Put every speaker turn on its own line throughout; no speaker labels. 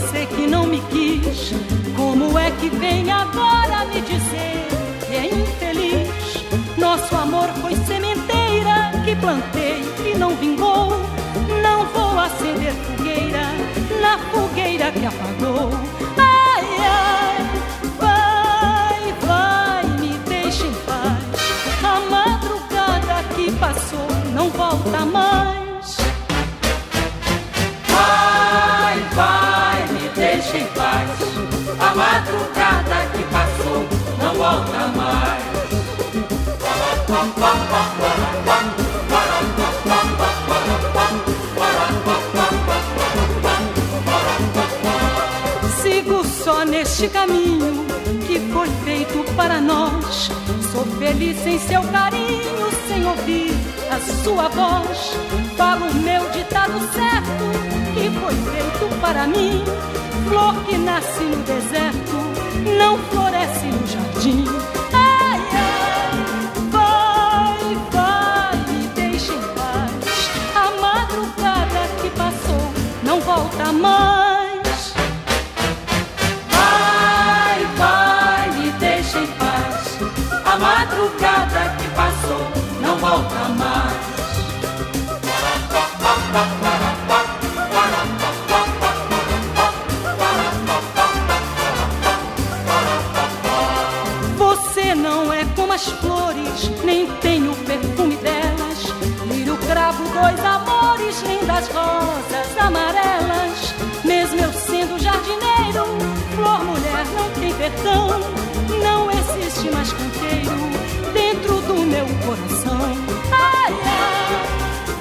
você que não me quis, como é que vem agora me dizer que é infeliz? Nosso amor foi sementeira que plantei e não vingou. Não vou acender fogueira na fogueira que apagou. Ai, ai, vai, vai, me deixa em paz. A madrugada que passou não volta mais.
Vai, vai, me deixa em paz. A madrugada que passou não volta mais.
Sigo só neste caminho que foi feito para nós. Sou feliz sem seu carinho, sem ouvir a sua voz. Falo meu ditado certo que foi feito para mim. Flor que nasce no deserto não floresce no jardim. Ai, ai, vai, vai, me deixa em paz. A madrugada que passou não volta mais.
Vai, vai, me deixa em paz. A madrugada que passou não volta mais.
Você não é como as flores, nem tem o perfume delas. Lírio, cravo, dois amores, nem das rosas amarelas. Mesmo eu sendo jardineiro, flor, mulher, não tem perdão. Não existe mais canteiro dentro do meu coração. Ai, ai,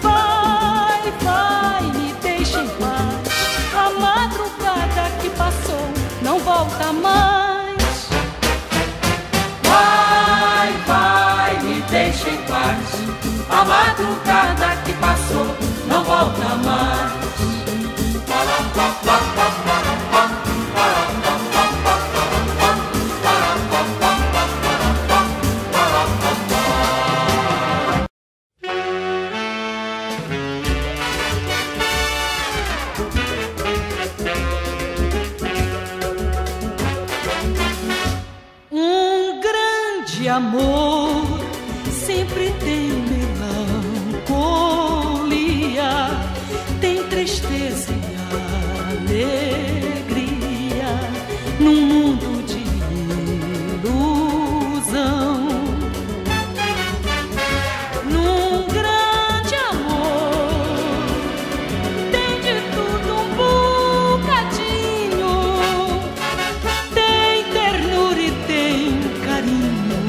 vai, vai, me deixa em paz. A madrugada que passou não volta mais.
Vai, vai, me deixa em paz. A madrugada que passou não volta mais.
Um grande amor sempre tem melancolia, tem tristeza e alegria, num mundo de ilusão. Num grande amor tem de tudo um bocadinho, tem ternura e tem carinho,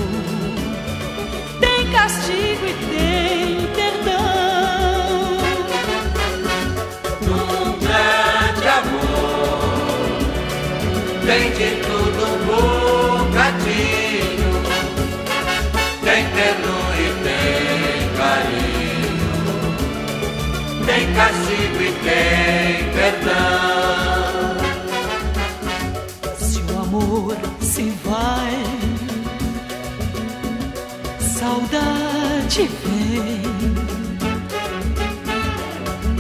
tem castigo e tem perdão.
Num grande amor tem de tudo um bocadinho, tem ternura e tem carinho, tem castigo e tem perdão.
Se o amor se vai, saudade vem.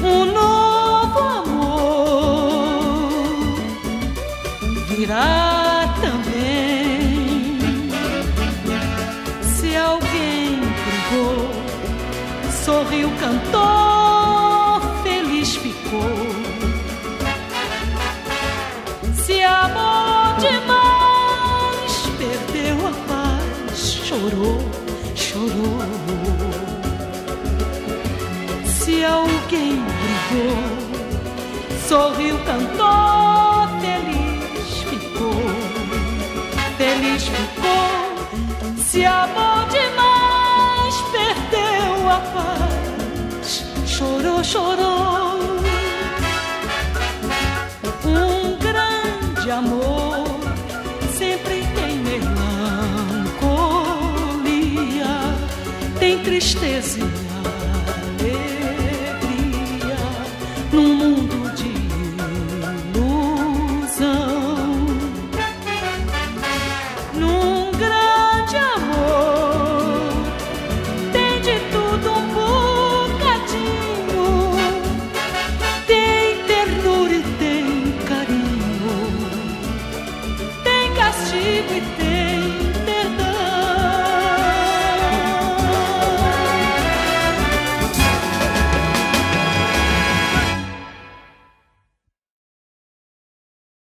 Um novo amor virá também. Se alguém brigou, sorriu, cantou, feliz ficou. Se amou demais, perdeu a paz, chorou, chorou. Se alguém brigou, sorriu, cantou, feliz ficou, feliz ficou. Se amou demais, perdeu a paz, chorou, chorou. Um grande amor sempre tem melancolia, tem tristeza